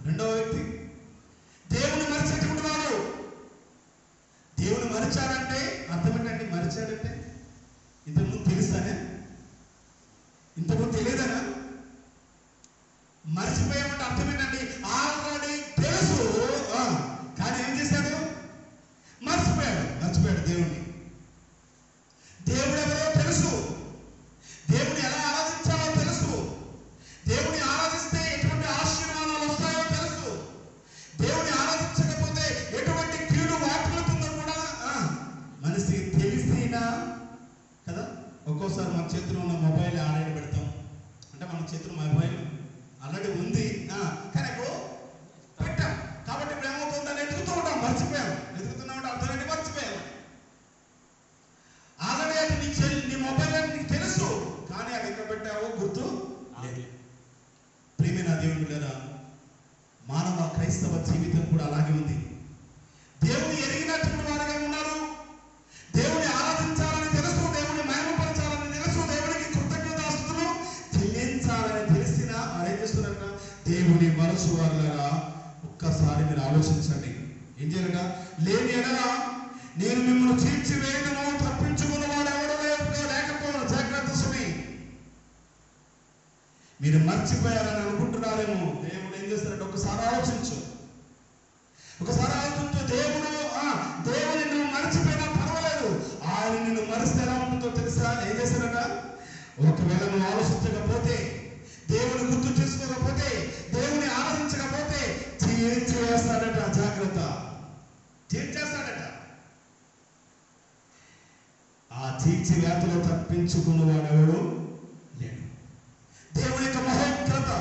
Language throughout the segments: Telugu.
రెండవ వ్యక్తి దేవుని మరిచేటువంటి వాడు. దేవుని మరిచాడంటే అర్థం ఏంటంటే, మరిచాడంటే ఇంతకుముందు తెలుస్తానే, ఇంతకుముందు తెలియదనా? మరిచిపోయామంటే అర్థం ఏంటండి, ఆల్రెడీ తెలుసు కానీ ఏం చేశాడు? మర్చిపోయాడు దేవుణ్ణి. దేవుడు ఎవరో తెలుసు, దేవుని ఎలా ఆరాధించాలో తెలుసు, దేవుని ఆరాధిస్తే ఎటువంటి ఆశీర్వాదాలు వస్తాయో తెలుసు, దేవుని ఆరాధించకపోతే ఎటువంటి కీడు వాటిల్లుతుందో కూడా మనిషికి తెలిసినా కదా. ఒక్కోసారి మన చేతిలో ఉన్న మొబైల్ ఆల్రెడీ పెడతాం, అంటే మన చేతిలో మొబైల్ ఆల్రెడీ ఉంది కానీ పెట్టాం కాబట్టి ఇప్పుడు ఏమవుతుందని ఎదుగుతూ ఉంటాం, మర్చిపోయాం. ఎదుగుతున్నామంటే అర్థం ఏంటి? మర్చిపోయాం. ఆల్రెడీ అది నీ మొబైల్ అని నీకు తెలుసు కానీ అది ఎక్కడ పెట్టావో గుర్తు లేదు. ప్రియమైన దేవుని లేదా మానవ క్రైస్తవ జీవితం కూడా అలాగే ఉంది. దేవుని ఎరిగినటువంటి వారుగా ఉన్నారు, దేవుని ఆరాధించాలని తెలుసు, దేవుని మహిమపరచాలని తెలుసు, దేవునికి కృతజ్ఞతాస్తుతులు చెల్లించాలని తెలిసిన వారు ఏం చేస్తున్నారట? దేవుని మనసు వారులారా ఒక్కసారి మీరు ఆలోచించండి. ఏం చేయాలట? లేని ఎడలా నేను మిమ్మల్ని చీల్చివేయను, తప్పించుకున్న వాడు ఎవరు లేకపోవడం జాగ్రత్త సుమి. మీరు మర్చిపోయారని అనుకుంటున్నారేమో. దేవుడు ఏం చేస్తారంటే ఒకసారి ఆలోచించు. దేవుని నువ్వు మర్చిపోయినా పర్వాలేదు, ఆయన నిన్ను మరిస్తే ఎలా ఉంటుందో తెలుసా? ఏం చేస్తారట? ఒకవేళ నువ్వు ఆలోచించకపోతే, దేవుని గుర్తు చేసుకోకపోతే, దేవుని ఆరాధించకపోతే చేస్తాడట. జాగ్రత్త, చేస్తాడట. ఆ చీల్చి వ్యాధిలో తప్పించుకున్నవాడెవడు లేడు. దేవుని యొక్క మహోగ్రత,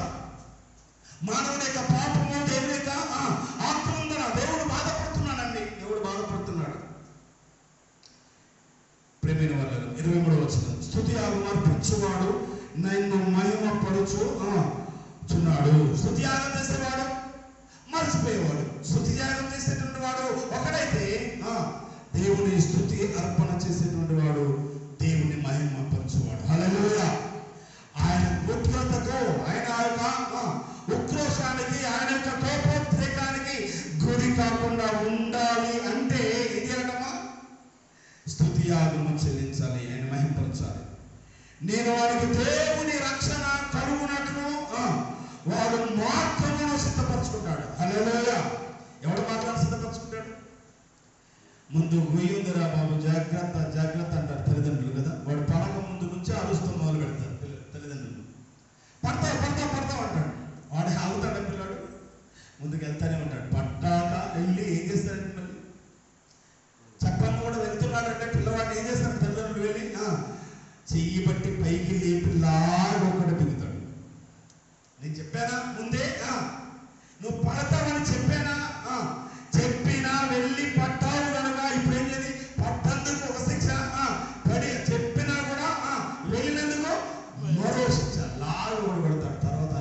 మానవుని యొక్క పాపము, దేవుని యొక్క ఆక్రందన, దేవుడు బాధపడుతున్నాడండి. దేవుడు బాధపడుతున్నాడు. ప్రేమైన వాళ్ళు 23వ వచనం, స్తుతి యాగం అర్పించువాడు నన్ను మహిమ పడుచు చున్నాడు. స్తుతి యాగం చేసేవాడు మర్చిపోయేవాడు. స్తుతి యాగం చేసేటువంటి వాడు ఒకడైతే దేవుని స్తుతి అర్పణ చేసేటువంటి వాడు దేవుని మహిమ పరచువాడు. హల్లెలూయా. ఆయన ఉగ్రతకు, ఆయన యొక్క ఉక్రోషానికి, ఆయన యొక్క కోపోద్రేకానికి గురి కాకుండా ఉండాలి అంటే ఏం చేయాలమ్మా? స్తుతి యాగము చెల్లించాలి, ఆయన మహిమపరచాలి. నేను వారికి దేవుని రక్షణ కలుగునట్లు వాడు మార్గమును సిద్ధపరచుకుంటాడు. హల్లెలూయా. ఎవడు మార్గాన్ని సిద్ధపరచుకుంటాడు? ముందు గొయ్యుందిరా బాబు, జాగ్రత్త జాగ్రత్త అంటారు తల్లిదండ్రులు కదా. వాడు పడక ముందు నుంచి అరుస్తూ మొదలు పెడతారు తల్లిదండ్రులు. పడతావు అంటాడు. వాడు ఆగుతాడు పిల్లాడు, ముందుకు వెళ్తానే ఉంటాడు. పట్టాక వెళ్ళి ఏం చేస్తాడంటే మళ్ళీ చెప్పని కూడా వెళ్తున్నాడంటే పిల్లవాడిని ఏం చేస్తాడు? తల్లిదండ్రులు వెళ్ళి చెయ్యి బట్టి పైకి లేపి లాగా ఒకటి దిగుతాడు. నేను చెప్పానా ముందే? నువ్వు పడతావని చెప్పానా? చెప్పినా వెళ్ళి పట్టావు కనుక ఇప్పుడు ఏం చేయాలి? పట్టందుకు ఒక శిక్ష, పడి చెప్పినా కూడా వెళ్ళినందుకు మరో శిక్ష. లాగా కూడా కొడతాడు. తర్వాత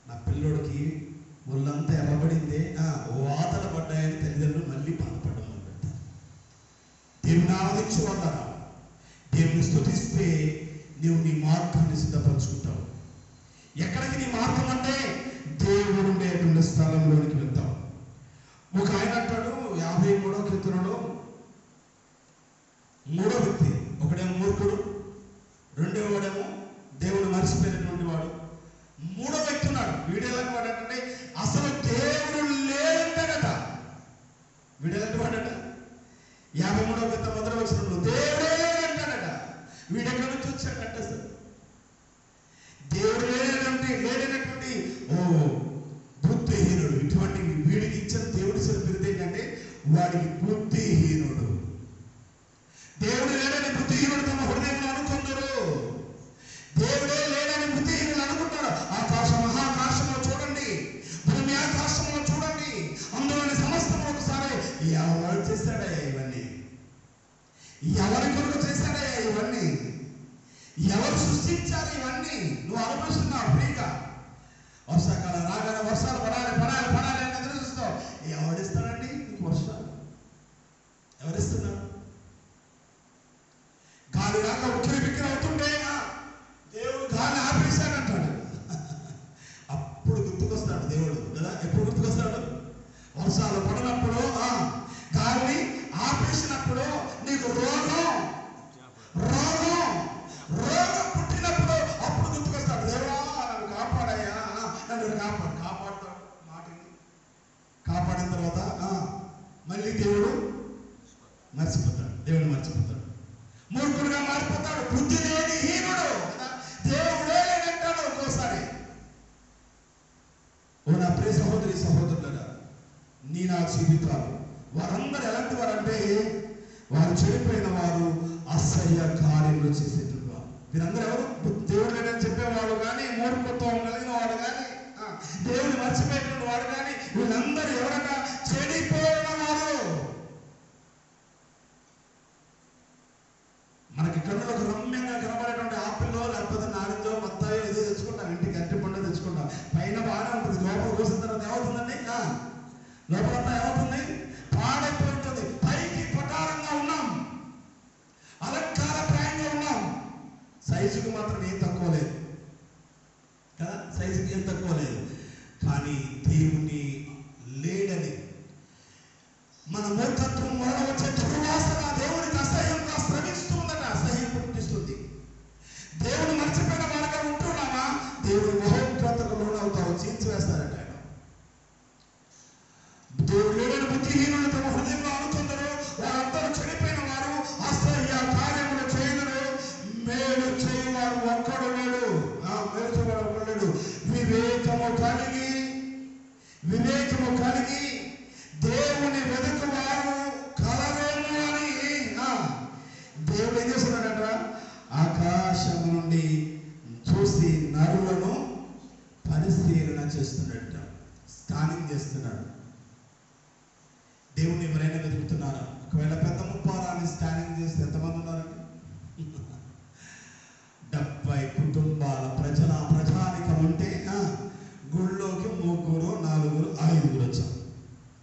నా పిల్లోడికి ఒళ్ళంతా ఎర్రబడిందే, వాతలు పడ్డాయని తల్లిదండ్రులు మళ్ళీ బాధపడడం మొదలు పెడతారు. దేవుని ఆరాధించు అన్నారా? దేవుని స్తుతిస్తే నీవు నీ మార్గాన్ని సిద్ధపరచుకుంటావు. ఎక్కడికి నీ మార్గం అంటే దేవుడు ఉండేటువంటి స్థలంలోనికి వెళ్తావు. ఒక ఆయన అంటాడు 53వ కీర్తనలో, మూడో వ్యక్తి, ఒకడేమో మూర్ఖుడు, రెండో వాడేమో దేవుడు మరిచిపోయినటువంటి వాడు, మూడో వ్యక్తి ఉన్నాడు. వీడేలాంటి వాడు అంటే అసలు దేవుడు లేదంటట. వీడేలాంటి వాడట? 53వ కీర్తన మొదటి వచనంలో దేవుడే లేదంటాడట. వీడెక్కడి నుంచి వచ్చాడట? అసలు దేవుడు లేనటువంటి బుద్ధిహీనుడు. ఇటువంటి వీడికి ఇచ్చిన దేవుడి బిరుదు ఏంటంటే వాడికి బుద్ధిహీనుడు. దేవుడు లేడని బుద్ధిహీనుడు తమ హృదయంలో అనుకుందరు. దేవుడే లేడని బుద్ధిహీనుడు అనుకుంటాడు. మహాకాశంలో చూడండి, భూమి ఆకాశంలో చూడండి, అందులోని సమస్తము ఒకసారి ఎవరు చేశాడయ్యా ఇవన్నీ? ఎవరి కొరకు చేశాడయ్యా ఇవన్నీ? ఎవరు సృష్టించారు ఇవన్నీ? నువ్వు అనుభవిస్తున్నావు ఫ్రీగా. వర్షాకాలం రాగానే వర్షాలు పడాలి అని ఎదురు చూస్తావు. ఎవడిస్తాడండి నీకు వర్షాలు? దేవుడు కదా. ఎప్పుడు గుర్తుకొస్తాడు? వర్షాలు పడినప్పుడు, గాలిని ఆపేసినప్పుడు, నీకు రోగం పుట్టినప్పుడు అప్పుడు గుర్తుకొస్తాడు. దేవుడా నన్ను కాపాడయ్యా, నన్ను కాపాడతాడు. మాటని కాపాడిన తర్వాత మళ్ళీ దేవుడు మర్చిపోతాడు. మూర్ఖుడుగా మారిపోతాడు. బుద్ధి లేని హీనుడు కదా. దేవుడే లేనంటాడు ఒక్కోసారి. ఓ నా ప్రియ సహోదరి సహోదరులారా, నీ నా జీవితాలు వారందరూ ఎలాంటి వారంటే వారు చెడిపోయిన వారు, అసహ్య కార్యములు చేసేటువంటి వారు. వీరందరూ ఎవరు? దేవుడు లేదని చెప్పేవాడు కానీ, మూర్ఖత్వం కలిగిన వాడు కానీ, దేవుడు మర్చిపోయిన వాడు కానీ, వీళ్ళందరూ ఎవరన్నా చెడిపోయిన వారు. మనకి కన్నులకు రమ్యంగా కనబడేటువంటి ఆపిల్లో లేకపోతే నారింజో బత్తాయో ఏదో తెచ్చుకుంటాం, ఇంటికి అరటి పండు తెచ్చుకుంటాం. పైన బాగానే ఉంటుంది, లోపల కోసిన తర్వాత ఏమవుతుందండి? లోపలంతా ఏమవుతుంది? పాడైపోయి ఉంటుంది. పైకి పటారంగా ఉన్నాం, అలంకారప్రాయంగా ఉన్నాం, సైజుకు మాత్రం ఏం తక్కువ లేదు కదా. సైజుకి ఏం తక్కువ లేదు. కానీ దేవుని లేడని మన మూర్ఖత్వం వలన వచ్చే దుర్వాసన దేవునికి అసహ్యంగా శ్రమిస్తుందట, అసహ్యం పుట్టిస్తుంది. దేవుడు మర్చిపోయిన వారిగా ఉంటున్నామా, దేవుడి మహోగ్రతకు లోనవుతావు, చీల్చివేస్తారట ఆయన. దేవుడు లేడని బుద్ధిహీనులు తమ హృదయంలో అనుకుందరు, వారందరూ చెడిపోయిన వారు, అసహ్య కార్యములు చేయదురు, మేలు చేయవారు ఒక్కడు లేడు. మేలు చేయవాడు ఒక్కడు లేడు. వివేకము కలిగి దేవుని వెతుకువారు కలరేమో అని దేవుడు ఏం చేస్తున్నాడట? ఆకాశం నుండి చూసి నరులను పరిశీలన చేస్తున్నాడట, స్కానింగ్ చేస్తున్నాడు. దేవుని ఎవరైనా వెతుకుతున్నారా? ఒకవేళ పెద్ద ముప్పారాన్ని స్కానింగ్ చేస్తే ఎంతమంది ఉన్నారండి? 70 కుటుంబాల ప్రజానికం ఉంటే గుళ్ళోకి 3, 4, 5 వచ్చాం.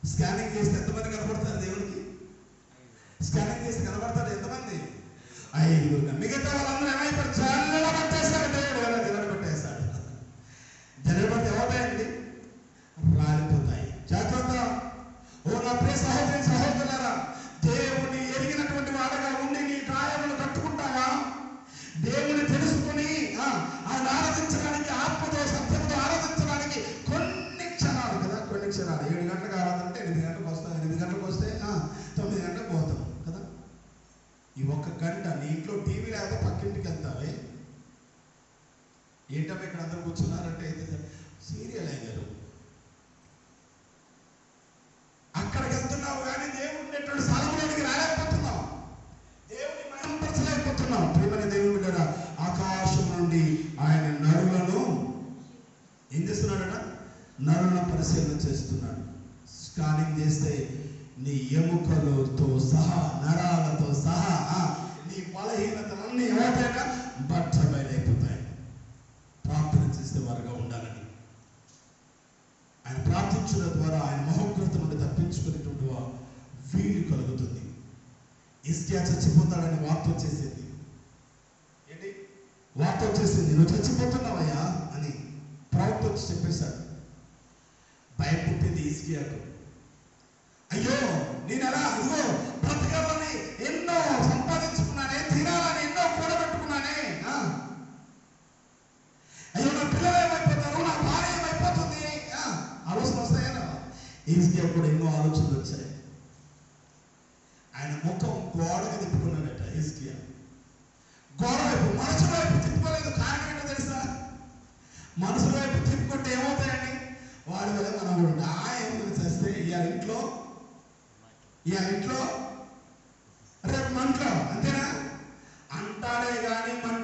స్కానింగ్ చేస్తే ఎంతమంది కనబడతారు దేవుడికి? స్కానింగ్ చేస్తే కనబడతారు ఎంతమంది? 5. మిగతా వాళ్ళందరూ ఏమైపోయారు? జల్లెడ పట్టేశాడు దేవుడు. జల్లెడ పట్టేశాడు. జల్లెడ పడితే ఏమవుతాయండి? రాలిపోతాయి. జాగ్రత్త. ఓ నా ప్రియ సహోదరి సహోదరులారా, దేవుని ఎరిగినటువంటి వాడగా ఉండి నీ గాయములు కట్టుకుంటావా? దేవుని తెలుసుకుని ఆయన ఆరాధించడానికి, ఆత్మతో సత్యంతో ఆరాధించడానికి కొన్ని క్షణాలు కదా, కొన్ని క్షణాలు. 7 గంటలకు ఆరాధంటే 8 గంటలకు వస్తాం, 8 గంటలకు వస్తే 9 గంటలకు పోతాం కదా. ఈ 1 గంట నీ ఇంట్లో టీవీ లేకపోతే పక్కింటికి వెళ్తావే. ఏంటమ్మా ఇక్కడ అందరూ కూర్చున్నారంటే సీరియల్ అయ్యారు. అక్కడికి వెళ్తున్నావు కానీ దేవుడు ఉండేటువంటి స్థలంలోనికి రాలేకపోతున్నావు, దేవుని మహిమపరచలేకపోతున్నావు. ప్రియమైన దేవుడు కదా, ఆకాశం నుండి ఆయన నరులను ఏం చేస్తున్నాడట? నరులను పరిశీలన చేస్తున్నాడు. స్కానింగ్ చేస్తే నీ ఎముకలతో సహా, నరాలతో సహా నీ బలహీనతలన్నీ ఏమవుతాయట? బట్టబయలైపోతాయి. ప్రార్థన చేసే వారుగా ఉండాలని, ఆయన ప్రార్థించడం ద్వారా ఆయన మహోగ్రత నుండి తప్పించుకునేటువంటి వీలు కలుగుతుంది. హిజ్కియా చచ్చిపోతాడని వార్త వచ్చేసింది. ఏంటి వార్త వచ్చేసింది? నువ్వు చచ్చిపోతున్నావయ్యా అని ప్రవక్త వచ్చి చెప్పేశాడు. భయం పుట్టింది హిజ్కియాకు. అయ్యో నేను ఎలా ఇదిగో బ్రతకాలని ఎన్నో సంపాదించుకున్నానే, తినాలని ఎన్నో కూడబెట్టుకున్నానే, అయ్యో నా పిల్లలు ఏమైపోతారు, నా భార్య ఏమైపోతుంది, ఆలోచన వస్తాయా? హిజ్కియా కూడా ఎన్నో ఆలోచనలు వచ్చాయి. ఆయన ముఖం గోడకు తిప్పుకున్నాడట హిజ్కియా. గోడ వైపు, మనసు వైపు తిప్పుకోలేదు. కారణం ఏంటో తెలుసా? మనసు వైపు తిప్పుకుంటే ఏమవుతాయండి? వాడి వల్ల మనం ఏమవుతుంది చేస్తే ఈ ఇంట్లో